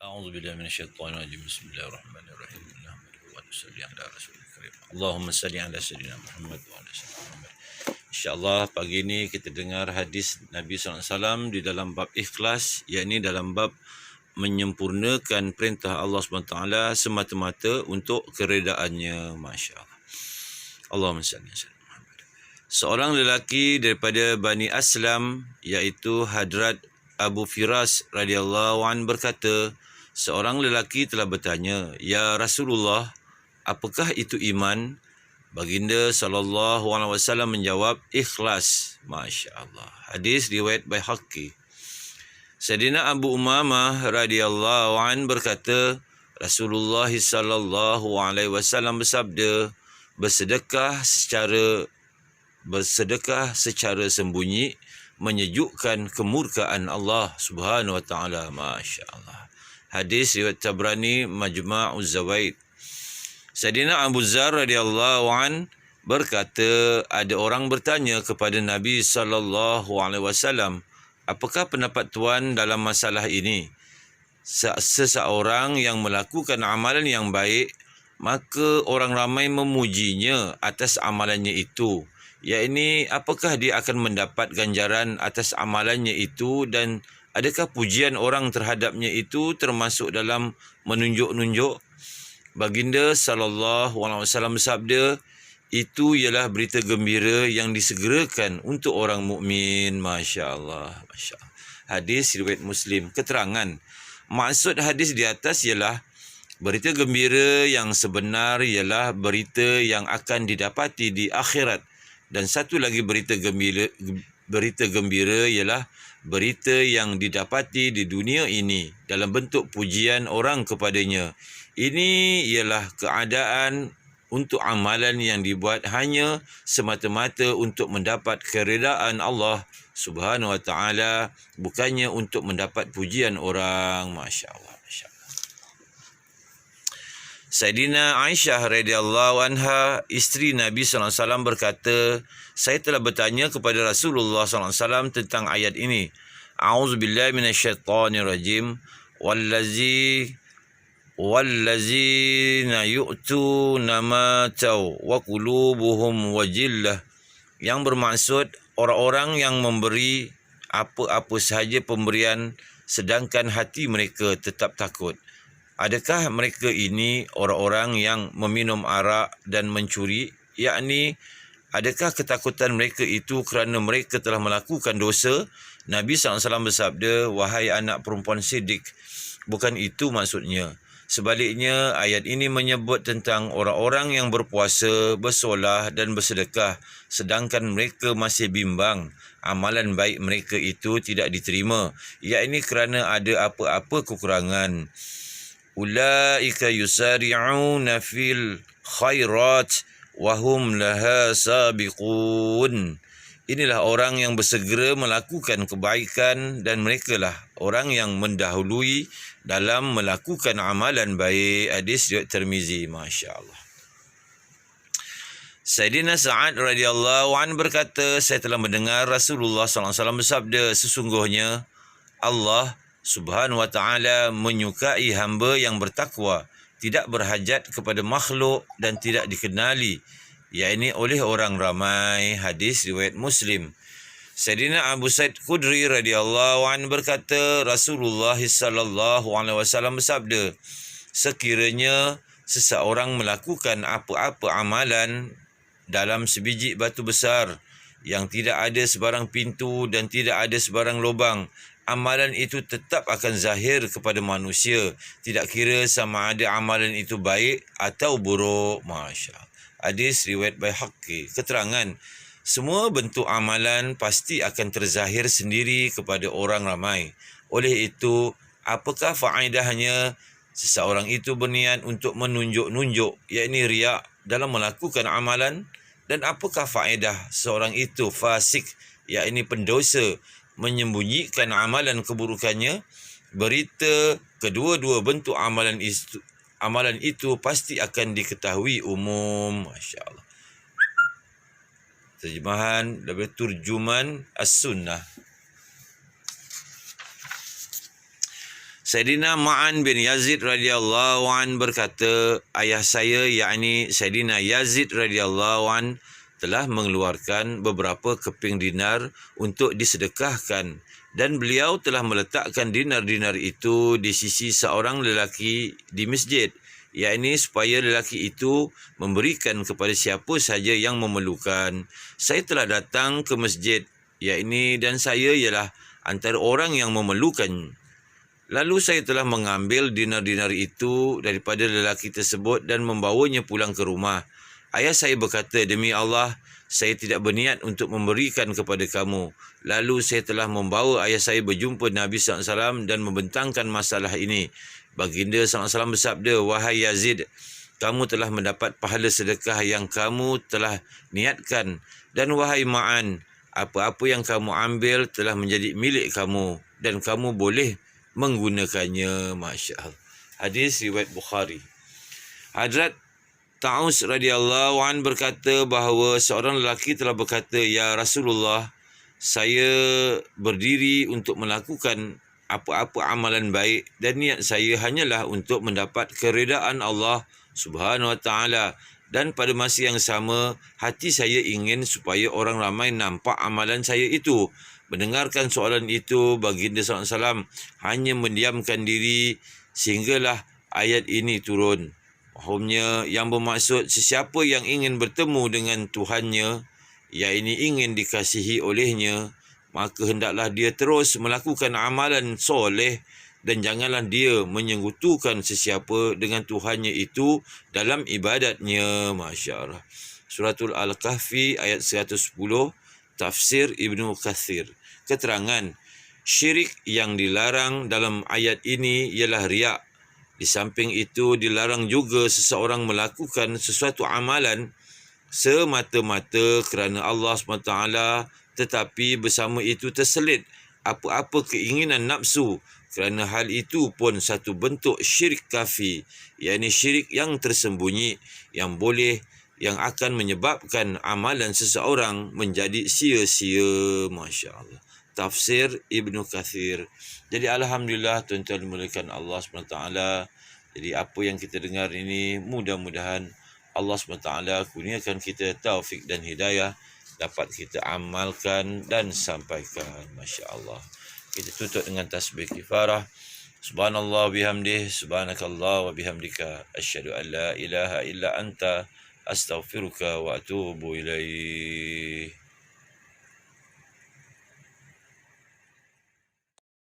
أعوذ بالله من الشيطان الرجيم بسم الله الرحمن الرحيم Allahumma salli ala sayyidina Muhammad wa ala sayyidina Muhammad. InsyaAllah pagi ini kita dengar hadis Nabi SAW di dalam bab ikhlas, yakni dalam bab menyempurnakan perintah Allah SWT semata-mata untuk keredaannya. Masya Allah. Allahumma salli ala sayyidina Muhammad. Seorang lelaki daripada Bani Aslam, iaitu Hadrat Abu Firas radhiyallahu an berkata, seorang lelaki telah bertanya, "Ya Rasulullah, apakah itu iman?" Baginda SAW menjawab, "Ikhlas." Masya Allah. Hadis riwayat Baihaqi. Sayyidina Abu Umamah radhiyallahu an berkata, Rasulullah SAW bersabda, bersedekah secara sembunyi menyejukkan kemurkaan Allah Subhanahu wa taala. Masya Allah. Hadis riwayat Tabrani Majma'uz Zawaid. Sayyidina Abu Dzar radhiyallahu an berkata, ada orang bertanya kepada Nabi SAW, apakah pendapat tuan dalam masalah ini? Seseorang yang melakukan amalan yang baik, maka orang ramai memujinya atas amalannya itu. Yakni, apakah dia akan mendapat ganjaran atas amalannya itu, dan adakah pujian orang terhadapnya itu termasuk dalam menunjuk-nunjuk? Baginda SAW bersabda, itu ialah berita gembira yang disegerakan untuk orang mukmin. Masya Allah. Masya Allah. Hadis riwayat Muslim. Keterangan, maksud hadis di atas ialah berita gembira yang sebenar ialah berita yang akan didapati di akhirat. Dan satu lagi berita gembira ialah berita yang didapati di dunia ini dalam bentuk pujian orang kepadanya. Ini ialah keadaan untuk amalan yang dibuat hanya semata-mata untuk mendapat keredaan Allah Subhanahu wa taala, bukannya untuk mendapat pujian orang. Masya Allah. Masya Allah. Sayyidina Aisyah radhiyallahu anha, isteri Nabi sallallahu alaihi wasallam berkata, saya telah bertanya kepada Rasulullah sallallahu alaihi wasallam tentang ayat ini. A'udzubillahi minasyaitonirrajim. Wallazina yu'tuna ma taw wa qulubuhum wajillah, yang bermaksud orang-orang yang memberi apa-apa sahaja pemberian sedangkan hati mereka tetap takut. Adakah mereka ini orang-orang yang meminum arak dan mencuri? Yakni, adakah ketakutan mereka itu kerana mereka telah melakukan dosa? Nabi SAW bersabda, wahai anak perempuan Siddiq, bukan itu maksudnya. Sebaliknya, ayat ini menyebut tentang orang-orang yang berpuasa, bersolah dan bersedekah, sedangkan mereka masih bimbang. Amalan baik mereka itu tidak diterima, yakni kerana ada apa-apa kekurangan. Ulaika yusari'una fil khairat wa hum laha sabiqun. Inilah orang yang bersegera melakukan kebaikan dan merekalah orang yang mendahului dalam melakukan amalan baik. Hadis riwayat Tirmizi. Masya Allah. Sayyidina Sa'ad radhiyallahu an berkata, saya telah mendengar Rasulullah SAW bersabda, sesungguhnya Allah Subhanahu wa taala menyukai hamba yang bertakwa, tidak berhajat kepada makhluk dan tidak dikenali, yakni oleh orang ramai. Hadis riwayat Muslim. Sayyidina Abu Sa'id Khudri radhiyallahu an berkata, Rasulullah sallallahu alaihi wasallam bersabda, sekiranya seseorang melakukan apa-apa amalan dalam sebiji batu besar yang tidak ada sebarang pintu dan tidak ada sebarang lubang, amalan itu tetap akan zahir kepada manusia, tidak kira sama ada amalan itu baik atau buruk. Masya Allah. Hadis riwayat Baihaqi. Keterangan, semua bentuk amalan pasti akan terzahir sendiri kepada orang ramai. Oleh itu, apakah faedahnya seseorang itu berniat untuk menunjuk-nunjuk, yakni riak, dalam melakukan amalan? Dan apakah faedah seorang itu fasik, yakni pendosa, menyembunyikan amalan keburukannya? Berita kedua-dua bentuk amalan itu pasti akan diketahui umum. Masya Allah. Terjemahan daripada Turjuman As-Sunnah. Sayyidina Ma'an bin Yazid radhiyallahu an berkata, ayah saya yakni Sayyidina Yazid radhiyallahu an telah mengeluarkan beberapa keping dinar untuk disedekahkan dan beliau telah meletakkan dinar-dinar itu di sisi seorang lelaki di masjid, yakni supaya lelaki itu memberikan kepada siapa saja yang memerlukan. Saya telah datang ke masjid, yakni dan saya ialah antara orang yang memerlukan. Lalu saya telah mengambil dinar-dinar itu daripada lelaki tersebut dan membawanya pulang ke rumah. Ayah saya berkata, demi Allah, saya tidak berniat untuk memberikan kepada kamu. Lalu saya telah membawa ayah saya berjumpa Nabi SAW dan membentangkan masalah ini. Baginda SAW bersabda, wahai Yazid, kamu telah mendapat pahala sedekah yang kamu telah niatkan. Dan wahai Ma'an, apa-apa yang kamu ambil telah menjadi milik kamu dan kamu boleh menggunakannya. Masya Allah. Hadis riwayat Bukhari. Hadrat Ta'us radhiyallahu an berkata bahawa seorang lelaki telah berkata, ya Rasulullah, saya berdiri untuk melakukan apa-apa amalan baik dan niat saya hanyalah untuk mendapat keredaan Allah Subhanahu wa taala, dan pada masa yang sama hati saya ingin supaya orang ramai nampak amalan saya itu. Mendengarkan soalan itu, Baginda SAW hanya mendiamkan diri sehinggalah ayat ini turun. Maksudnya yang bermaksud sesiapa yang ingin bertemu dengan Tuhannya, yakni ingin dikasihi olehnya, maka hendaklah dia terus melakukan amalan soleh dan janganlah dia menyekutukan sesiapa dengan Tuhannya itu dalam ibadatnya. Masya Allah. Suratul Al-Kahfi ayat 110, Tafsir Ibnu Kathir. Keterangan, syirik yang dilarang dalam ayat ini ialah riak. Di samping itu, dilarang juga seseorang melakukan sesuatu amalan semata-mata kerana Allah SWT, tetapi bersama itu terselit apa-apa keinginan nafsu. Kerana hal itu pun satu bentuk syirik kafi, yakni syirik yang tersembunyi yang akan menyebabkan amalan seseorang menjadi sia-sia. Masya Allah. Tafsir Ibnu Kathir. Jadi alhamdulillah, tuan-tuan dimuliakan Allah SWT. Jadi apa yang kita dengar ini, mudah-mudahan Allah SWT kurniakan kita taufik dan hidayah, dapat kita amalkan dan sampaikan. Masya Allah. Kita tutup dengan tasbih kifarah. Subhanallah bihamdih, subhanakallah wa bihamdika, asyhadu an la ilaha illa anta, astaghfiruka wa atubu ilaih.